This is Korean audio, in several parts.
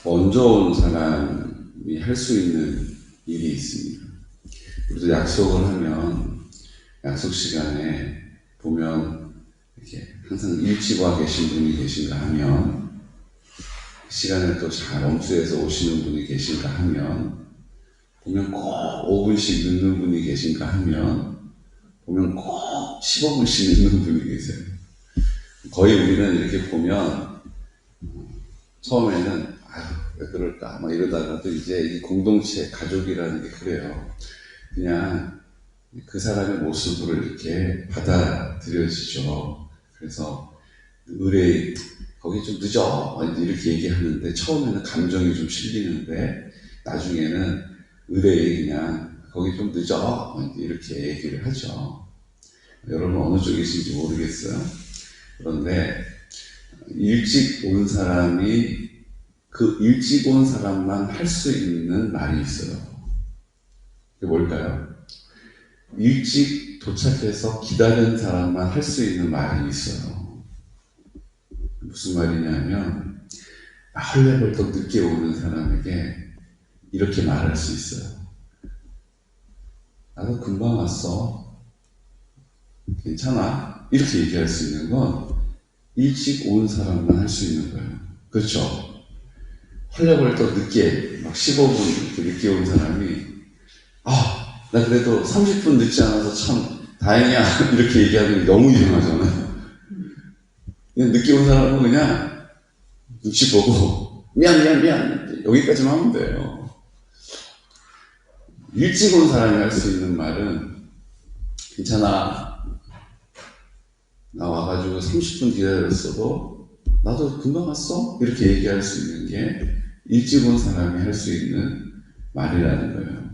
먼저 온 사람이 할 수 있는 일이 있습니다. 우리도 약속을 하면 약속 시간에 보면 이렇게 항상 일찍 와 계신 분이 계신가 하면, 시간을 또 잘 엄수해서 오시는 분이 계신가 하면, 보면 꼭 5분씩 늦는 분이 계신가 하면, 보면 꼭 15분씩 늦는 분이 계세요. 거의 우리는 이렇게 보면 처음에는 아유 왜 그럴까 막 이러다가도 이제 이 공동체 가족이라는 게 그래요. 그냥 그 사람의 모습으로 이렇게 받아들여지죠. 그래서 의뢰인 거기 좀 늦어 이렇게 얘기하는데 처음에는 감정이 좀 실리는데 나중에는 의뢰인 그냥 거기 좀 늦어 이렇게 얘기를 하죠. 여러분 어느 쪽이신지 모르겠어요. 그런데 일찍 온 사람이 그 일찍 온 사람만 할 수 있는 말이 있어요. 그게 뭘까요? 일찍 도착해서 기다린 사람만 할 수 있는 말이 있어요. 무슨 말이냐면 헐레벌떡 늦게 오는 사람에게 이렇게 말할 수 있어요. 나도 금방 왔어. 괜찮아. 이렇게 얘기할 수 있는 건 일찍 온 사람만 할 수 있는 거예요. 그렇죠? 헐레벌떡 늦게 막 15분 늦게 온 사람이 나 그래도 30분 늦지 않아서 참 다행이야 이렇게 얘기하는 게 너무 이상하잖아요. 그냥 늦게 온 사람은 그냥 눈치 보고 미안 여기까지만 하면 돼요. 일찍 온 사람이 할 수 있는 말은 괜찮아. 나 와가지고 30분 기다렸어도 나도 금방 왔어? 이렇게 얘기할 수 있는 게 일찍 온 사람이 할 수 있는 말이라는 거예요.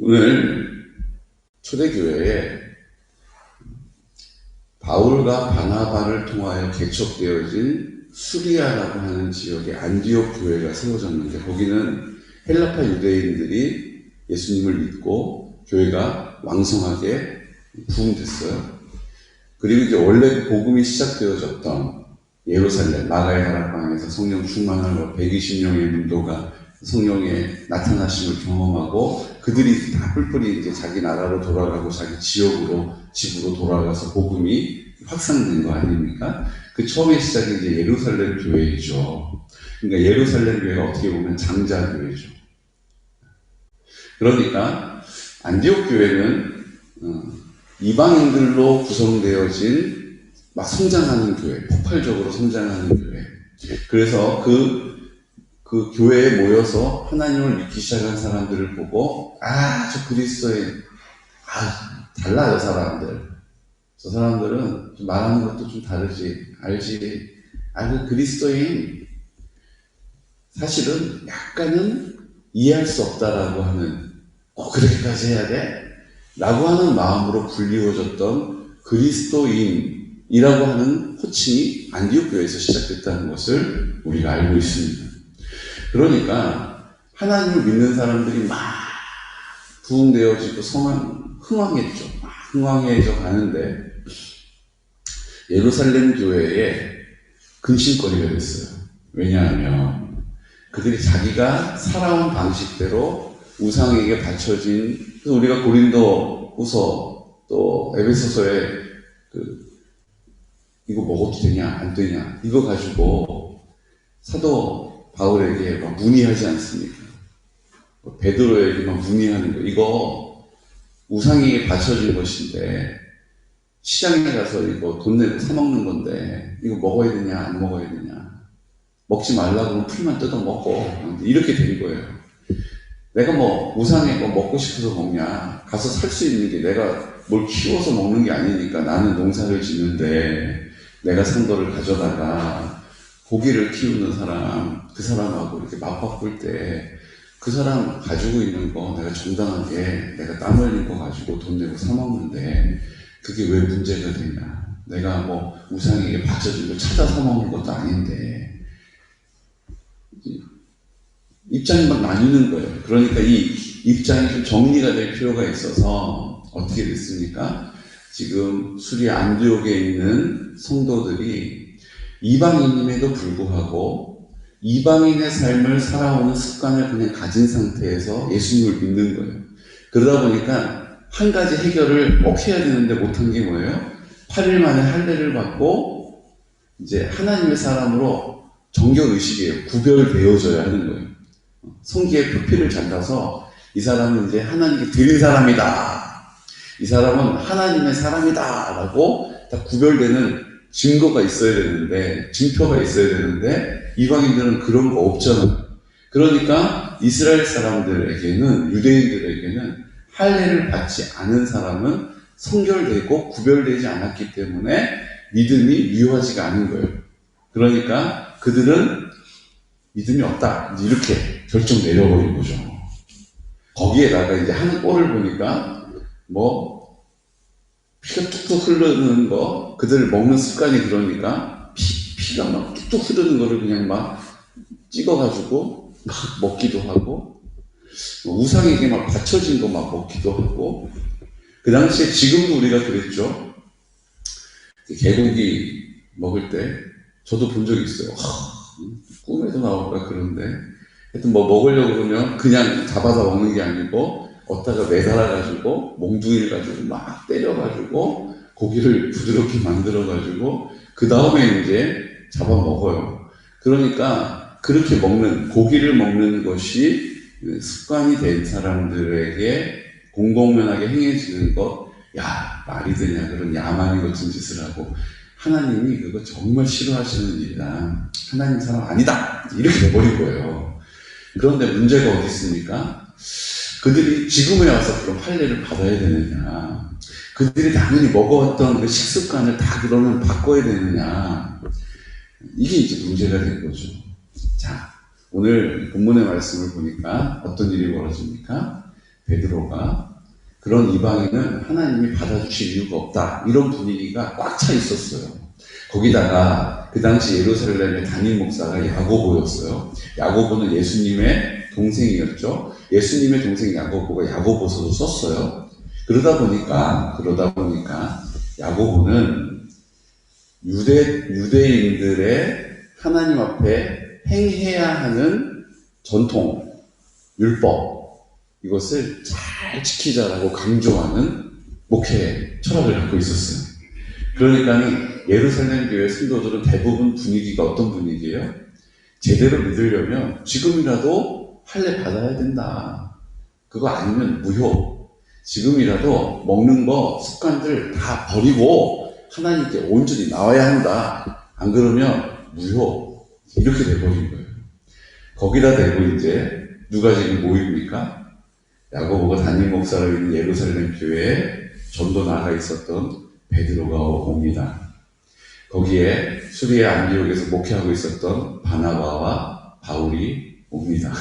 오늘 초대교회에 바울과 바나바를 통하여 개척되어진 수리아라고 하는 지역의 안디옥 교회가 세워졌는데, 거기는 헬라파 유대인들이 예수님을 믿고 교회가 왕성하게 부흥됐어요. 그리고 이제 원래 복음이 시작되어졌던 예루살렘 마가의 다락방에서 성령 충만한 120명의 문도가 성령의 나타나심을 경험하고, 그들이 다 뿔뿔이 이제 자기 나라로 돌아가고 자기 지역으로 집으로 돌아가서 복음이 확산된 거 아닙니까? 그 처음의 시작이 이제 예루살렘 교회이죠. 그러니까 예루살렘 교회가 어떻게 보면 장자 교회죠. 그러니까 안디옥 교회는 이방인들로 구성되어진 막 성장하는 교회, 폭발적으로 성장하는 교회. 그래서 그 교회에 모여서 하나님을 믿기 시작한 사람들을 보고 저 그리스도인, 달라 저 사람들은 좀 말하는 것도 좀 다르지, 알지, 그 그리스도인 사실은 약간은 이해할 수 없다라고 하는, 그렇게까지 해야 돼? 라고 하는 마음으로 불리워졌던 그리스도인이라고 하는 호칭이 안디옥 교회에서 시작됐다는 것을 우리가 알고 있습니다. 그러니까 하나님을 믿는 사람들이 막 부흥되어지고 흥왕했죠. 흥왕해져 가는데 예루살렘 교회에 근심거리가 됐어요. 왜냐하면 그들이 자기가 살아온 방식대로 우상에게 바쳐진, 그래서 우리가 고린도 후서 또 에베소서에 이거 먹어도 되냐 안 되냐 이거 가지고 사도 바울에게 막 문의하지 않습니까? 베드로에게 막 문의하는 거, 이거 우상에게 바쳐진 것인데 시장에 가서 이거 돈 내고 사 먹는 건데 이거 먹어야 되냐 안 먹어야 되냐, 먹지 말라고 하면 풀만 뜯어 먹고, 이렇게 된 거예요. 내가 우상에 먹고 싶어서 먹냐, 가서 살 수 있는 게 내가 뭘 키워서 먹는 게 아니니까, 나는 농사를 짓는데 내가 산 거를 가져다가 고기를 키우는 사람, 그 사람하고 이렇게 맞바꿀 때 그 사람 가지고 있는 거 내가 정당하게 내가 땀 흘린 거 가지고 돈 내고 사 먹는데 그게 왜 문제가 되냐, 내가 우상에게 바쳐진 걸 찾아 사 먹는 것도 아닌데, 입장이 막 나뉘는 거예요. 그러니까 이 입장이 좀 정리가 될 필요가 있어서 어떻게 됐습니까? 지금 수리아 안디옥에 있는 성도들이 이방인임에도 불구하고 이방인의 삶을 살아오는 습관을 그냥 가진 상태에서 예수님을 믿는 거예요. 그러다 보니까 한 가지 해결을 꼭 해야 되는데 못한 게 뭐예요? 8일 만에 할례를 받고 이제 하나님의 사람으로 정결의식이에요. 구별되어져야 하는 거예요. 성기에 표피를 잘라서 이 사람은 이제 하나님께 드린 사람이다. 이 사람은 하나님의 사람이다. 라고 다 구별되는 증거가 있어야 되는데, 증표가 있어야 되는데, 이방인들은 그런 거 없잖아요. 그러니까 이스라엘 사람들에게는, 유대인들에게는 할례를 받지 않은 사람은 성결되고 구별되지 않았기 때문에 믿음이 유효하지가 않은 거예요. 그러니까 그들은 믿음이 없다. 이렇게 결정 내려버린 거죠. 거기에다가 이제 하는 꼴을 보니까 피가 뚝뚝 흐르는 거, 그들 먹는 습관이 그러니까 피가 막 뚝뚝 흐르는 거를 그냥 막 찍어가지고 막 먹기도 하고, 우상에게 막 바쳐진 거 막 먹기도 하고. 그 당시에 지금도 우리가 그랬죠. 개고기 먹을 때 저도 본 적이 있어요. 꿈에도 나올까 그런데 하여튼 먹으려고 그러면 그냥 잡아서 먹는 게 아니고 어디다가 매달아가지고 몽둥이를 가지고 막 때려가지고 고기를 부드럽게 만들어가지고 그 다음에 이제 잡아먹어요. 그러니까 그렇게 고기를 먹는 것이 습관이 된 사람들에게 공공연하게 행해지는 것, 야, 말이 되냐, 그런 야만이 같은 짓을 하고, 하나님이 그거 정말 싫어하시는 일이다. 하나님 사람 아니다. 이렇게 돼버린 거예요. 그런데 문제가 어디 있습니까? 그들이 지금에 와서 그럼 할례를 받아야 되느냐? 그들이 당연히 먹어왔던 그 식습관을 다 그러면 바꿔야 되느냐? 이게 이제 문제가 된 거죠. 자, 오늘 본문의 말씀을 보니까 어떤 일이 벌어집니까? 베드로가 그런 이방인은 하나님이 받아주실 이유가 없다. 이런 분위기가 꽉 차 있었어요. 거기다가 그 당시 예루살렘의 담임 목사가 야고보였어요. 야고보는 예수님의 동생이었죠. 예수님의 동생 야고보가 야고보서도 썼어요. 그러다 보니까 야고보는 유대인들의 하나님 앞에 행해야 하는 전통, 율법, 이것을 잘 지키자라고 강조하는 목회 철학을 갖고 있었어요. 그러니까는 예루살렘 교회 성도들은 대부분 분위기가 어떤 분위기예요? 제대로 믿으려면 지금이라도 할례 받아야 된다. 그거 아니면 무효. 지금이라도 먹는 거 습관들 다 버리고 하나님께 온전히 나와야 한다. 안 그러면 무효. 이렇게 돼버린 거예요. 거기다 대고 이제 누가 지금 모입니까? 야고보가 담임 목사로 있는 예루살렘 교회에 전도 나가 있었던 베드로가 옵니다. 거기에 수리의 안디옥에서 목회하고 있었던 바나바와 바울이 옵니다.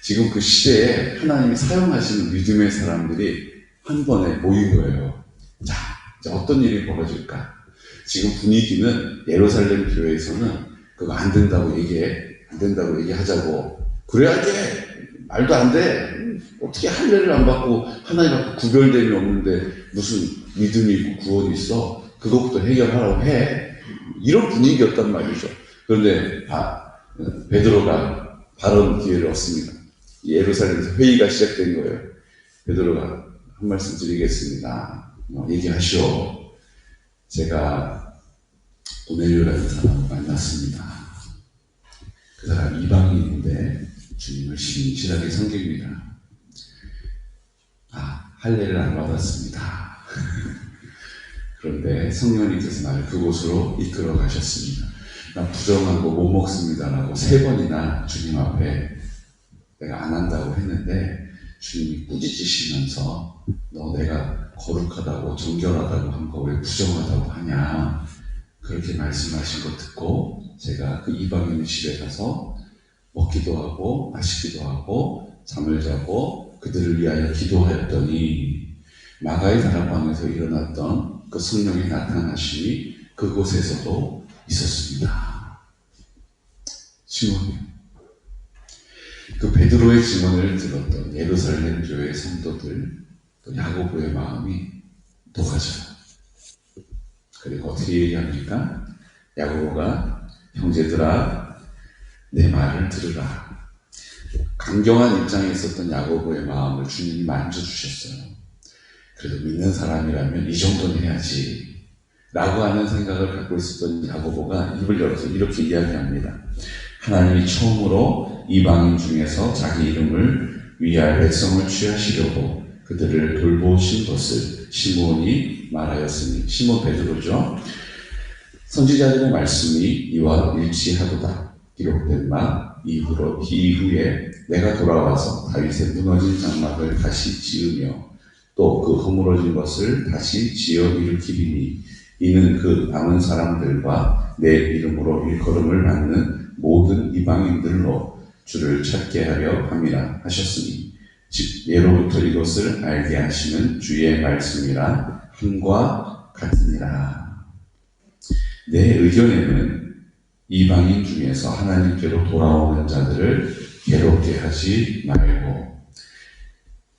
지금 그 시대에 하나님이 사용하시는 믿음의 사람들이 한 번에 모인 거예요. 자, 이제 어떤 일이 벌어질까? 지금 분위기는 예루살렘 교회에서는 그거 안 된다고 얘기하자고. 그래야 돼! 말도 안 돼! 어떻게 할례를 안 받고 하나님 앞에 구별됨이 없는데 무슨 믿음이 있고 구원이 있어? 그것부터 해결하라고 해. 이런 분위기였단 말이죠. 그런데 베드로가 발언 기회를 얻습니다. 예루살렘에서 회의가 시작된 거예요. 베드로가 한 말씀 드리겠습니다. 얘기하시오. 제가 고넬료라는 사람을 만났습니다. 그 사람 이방인인데 주님을 신실하게 섬깁니다. 할례를 안 받았습니다. 그런데 성령님께서 나를 그곳으로 이끌어 가셨습니다. 나 부정하고 못 먹습니다라고 3번이나 주님 앞에 내가 안 한다고 했는데 주님이 꾸짖으시면서 너 내가 거룩하다고 정결하다고 한 거 왜 부정하다고 하냐, 그렇게 말씀하신 거 듣고 제가 그 이방인의 집에 가서 먹기도 하고 마시기도 하고 잠을 자고 그들을 위하여 기도하였더니 마가의 다락방에서 일어났던 그 성령의 나타나심이 그곳에서도 있었습니다. 증언이요. 그 베드로의 증언을 들었던 예루살렘 교회 성도들, 또 야고보의 마음이 녹아져요. 그리고 어떻게 얘기합니까? 야고보가 형제들아, 내 말을 들으라. 강경한 입장에 있었던 야고보의 마음을 주님이 만져주셨어요. 그래도 믿는 사람이라면 이 정도는 해야지 라고 하는 생각을 갖고 있었던 야고보가 입을 열어서 이렇게 이야기합니다. 하나님이 처음으로 이방인 중에서 자기 이름을 위할 백성을 취하시려고 그들을 돌보신 것을 시몬이 말하였으니, 시몬 베드로죠. 선지자들의 말씀이 이와 일치하도다. 기록된 바 이후에 내가 돌아와서 다윗의 무너진 장막을 다시 지으며 또 그 허물어진 것을 다시 지어 일으키리니 이는 그 남은 사람들과 내 이름으로 일컬음을 받는 모든 이방인들로 주를 찾게 하려 함이라 하셨으니, 즉 예로부터 이것을 알게 하시는 주의 말씀이라 함과 같으니라. 내 의견에는 이방인 중에서 하나님께로 돌아오는 자들을 괴롭게 하지 말고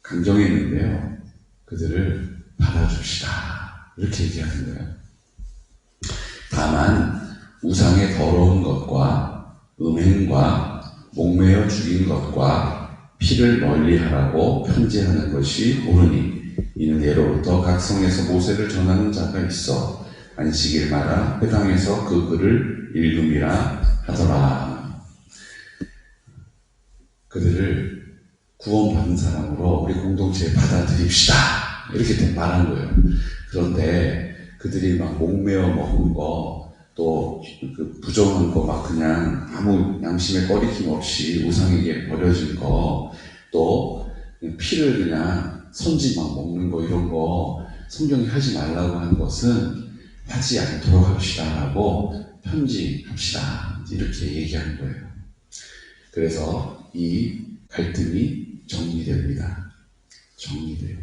강경했는데요, 그들을 받아줍시다 이렇게 얘기하는 거예요. 다만 우상의 더러운 것과 음행과 목매어 죽인 것과 피를 멀리하라고 편지하는 것이 옳으니 이는 예로부터 각 성에서 모세를 전하는 자가 있어 안식일마다 회당에서 그 글을 읽음이라 하더라. 그들을 구원받은 사람으로 우리 공동체에 받아들입시다 이렇게 말한 거예요. 그런데 그들이 막 목매어 먹은 거, 또 그 부정한 거 막 그냥 아무 양심의 꺼리낌 없이 우상에게 버려진 거, 또 피를 그냥 선지 막 먹는 거, 이런 거 성경이 하지 말라고 하는 것은 하지 않도록 합시다라고 편지합시다 이렇게 얘기하는 거예요. 그래서 이 갈등이 정리됩니다. 정리돼요.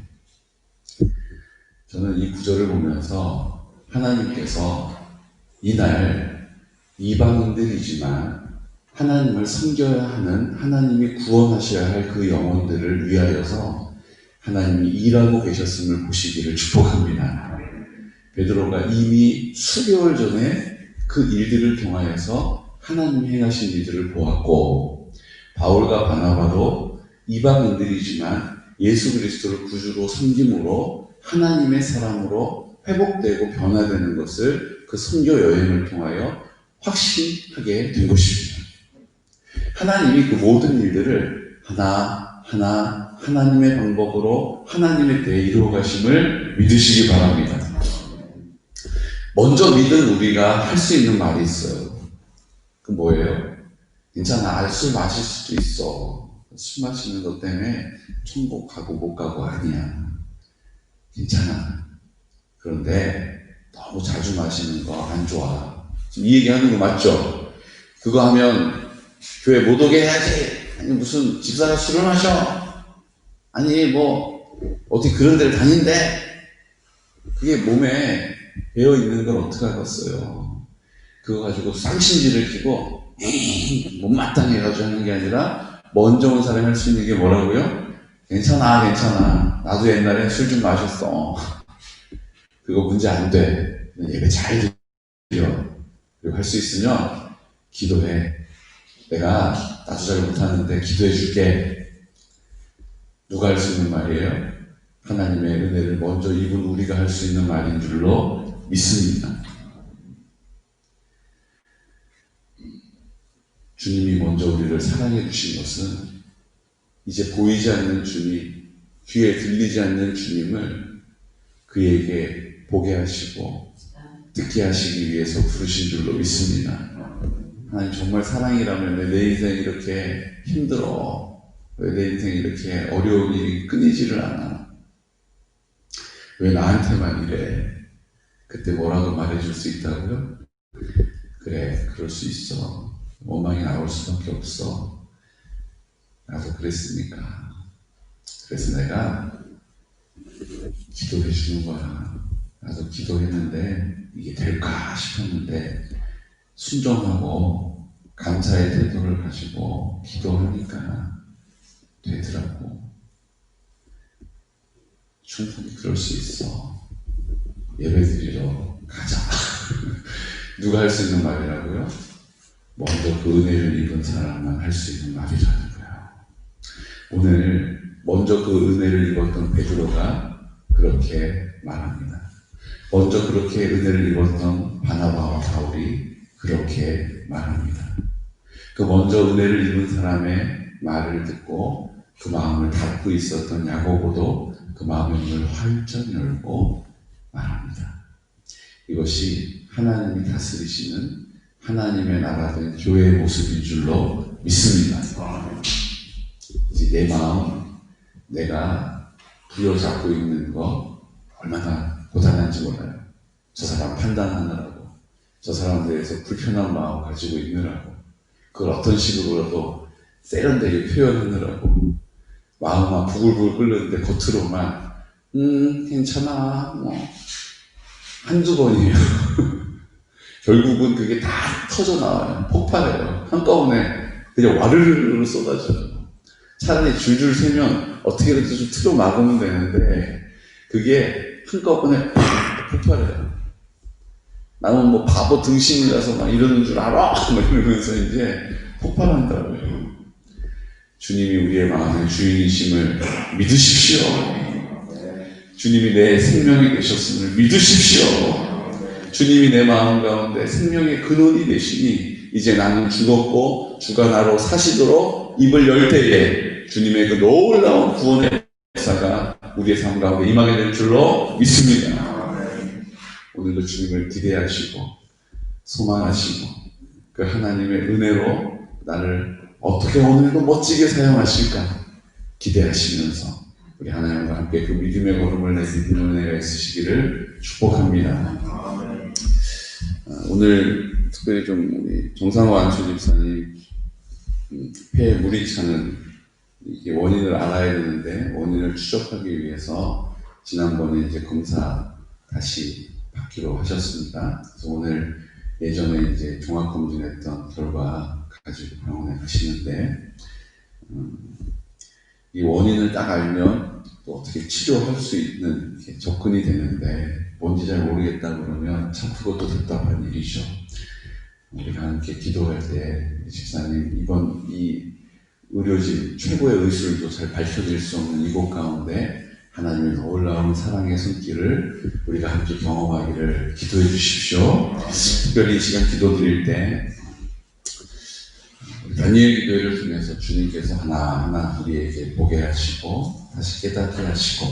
저는 이 구절을 보면서 하나님께서 이날 이방인들이지만 하나님을 섬겨야 하는, 하나님이 구원하셔야 할 그 영혼들을 위하여서 하나님이 일하고 계셨음을 보시기를 축복합니다. 베드로가 이미 수개월 전에 그 일들을 통하여서 하나님이 행하신 일들을 보았고, 바울과 바나바도 이방인들이지만 예수 그리스도를 구주로 섬김으로 하나님의 사람으로 회복되고 변화되는 것을 그 선교 여행을 통하여 확신하게 된 것입니다. 하나님이 그 모든 일들을 하나하나 하나님의 방법으로 하나님의 때에 이루어 가심을 믿으시기 바랍니다. 먼저 믿은 우리가 할 수 있는 말이 있어요. 그 뭐예요? 괜찮아, 술 마실 수도 있어. 술 마시는 것 때문에 천국 가고 못 가고 아니야. 괜찮아. 그런데 너무 자주 마시는 거 안 좋아. 지금 이 얘기하는 거 맞죠? 그거 하면 교회 못 오게 해야지. 아니 무슨 집사가 술을 마셔. 아니 뭐 어떻게 그런 데를 다닌대. 그게 몸에 배어 있는 걸 어떻게 알았어요? 그거 가지고 쌍심지를 키고 못마땅해 가지고 하는 게 아니라 먼저 온 사람이 할 수 있는 게 뭐라고요? 괜찮아 괜찮아. 나도 옛날에 술 좀 마셨어. 그거 문제 안 돼. 예배 잘 드려. 그리고 할 수 있으면 기도해. 내가 나도 잘 못하는데 기도해 줄게. 누가 할 수 있는 말이에요? 하나님의 은혜를 먼저 입은 우리가 할 수 있는 말인 줄로 믿습니다. 주님이 먼저 우리를 사랑해 주신 것은 이제 보이지 않는 주님, 귀에 들리지 않는 주님을 그에게 보게 하시고 듣게 하시기 위해서 부르신 줄로 믿습니다. 하나님 정말 사랑이라면 왜 내 인생이 이렇게 힘들어? 왜 내 인생이 이렇게 어려운 일이 끊이지를 않아? 왜 나한테만 이래? 그때 뭐라고 말해줄 수 있다고요? 그래, 그럴 수 있어. 원망이 나올 수밖에 없어. 나도 그랬으니까. 그래서 내가 기도해 주는 거야. 나도 기도했는데 이게 될까 싶었는데 순종하고 감사의 태도를 가지고 기도하니까 되더라고. 충분히 그럴 수 있어. 예배 드리러 가자. 누가 할 수 있는 말이라고요? 먼저 그 은혜를 입은 사람만 할 수 있는 말이라는 거예요. 오늘 먼저 그 은혜를 입었던 베드로가 그렇게 말합니다. 먼저 그렇게 은혜를 입었던 바나바와 바울이 그렇게 말합니다. 그 먼저 은혜를 입은 사람의 말을 듣고 그 마음을 닫고 있었던 야고보도 그 마음의 문을 활짝 열고 말합니다. 이것이 하나님이 다스리시는 하나님의 나라 된 교회의 모습인 줄로 믿습니다. 이제 내 마음, 내가 부여잡고 있는 거 얼마나 고단한지 몰라요. 저 사람 판단하느라고, 저 사람에 대해서 불편한 마음 가지고 있느라고, 그걸 어떤 식으로라도 세련되게 표현하느라고 마음만 부글부글 끓는데 겉으로만 괜찮아 뭐 한두 번이에요. 결국은 그게 다 터져 나와요. 폭발해요. 한꺼번에 그냥 와르르르 쏟아져요. 차라리 줄줄 세면 어떻게든 좀 틀어 막으면 되는데 그게 한꺼번에 폭발해요. 나는 뭐 바보 등신이라서 막 이러는 줄 알아? 막 이러면서 이제 폭발한다고요. 주님이 우리의 마음의 주인이심을 믿으십시오. 주님이 내 생명이 되셨음을 믿으십시오. 주님이 내 마음 가운데 생명의 근원이 되시니 이제 나는 죽었고 주가 나로 사시도록 입을 열 때에 주님의 그 놀라운 구원의 역사가 우리의 삶 가운데 임하게 될 줄로 믿습니다. 오늘도 주님을 기대하시고 소망하시고 그 하나님의 은혜로 나를 어떻게 오늘도 멋지게 사용하실까 기대하시면서 우리 하나님과 함께 그 믿음의 걸음을 내딛는 은혜가 있으시기를 축복합니다. 오늘 특별히 좀 우리 정상호 안수 집사님 폐에 물이 차는 이게 원인을 알아야 되는데 원인을 추적하기 위해서 지난번에 이제 검사 다시 받기로 하셨습니다. 그래서 오늘 예전에 이제 종합검진했던 결과 가지고 병원에 가시는데 이 원인을 딱 알면 또 어떻게 치료할 수 있는 접근이 되는데 뭔지 잘 모르겠다 그러면 참 그것도 답답한 일이죠. 우리가 함께 기도할 때 집사님 이번 이 의료진 최고의 의술도 잘 밝혀질 수 없는 이곳 가운데 하나님의 놀라운 사랑의 손길을 우리가 함께 경험하기를 기도해 주십시오. 특별히 이 시간 기도 드릴 때 다니엘 기도회를 통해서 주님께서 하나하나 우리에게 보게 하시고 다시 깨닫게 하시고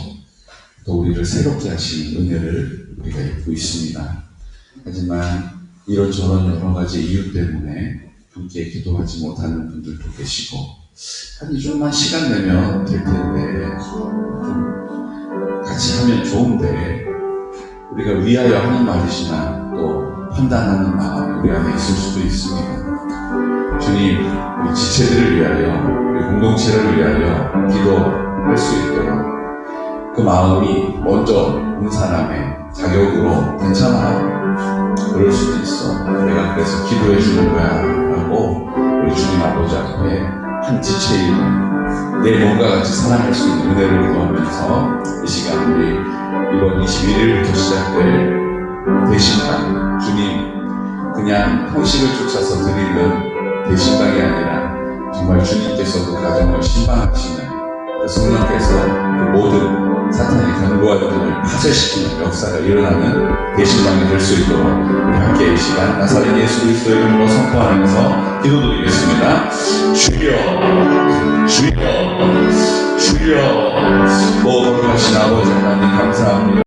또 우리를 새롭게 하시는 은혜를 우리가 입고 있습니다. 하지만 이런저런 여러 가지 이유 때문에 함께 기도하지 못하는 분들도 계시고 한 2주만 시간 내면 될 텐데 좀 같이 하면 좋은데 우리가 위하여 하는 말이지만 또 판단하는 마음이 우리 안에 있을 수도 있습니다. 주님, 우리 지체들을 위하여, 우리 공동체를 위하여 기도할 수 있도록 그 마음이 먼저 온 사람의 자격으로 괜찮아. 그럴 수도 있어. 내가 그래서 기도해 주는 거야. 라고 우리 주님 아버지 앞에 한 지체인 내 몸과 같이 사랑할 수 있는 은혜를 구하면서 이 시간 우리 이번 21일부터 시작될 대신방 주님 그냥 형식을 쫓아서 드리는 대신방이 아니라 정말 주님께서 그 가정을 신방하시는 그 성령께서 그 모든 사탄이 견고한 분을 파쇄시키는 역사가 일어나는 대신방이 될 수 있도록 우리 함께 이 시간 나사렛 예수 그리스도의 이름으로 선포하면서 기도드리겠습니다. 주여 주여 주여 거룩하신 아버지 하나님 감사합니다.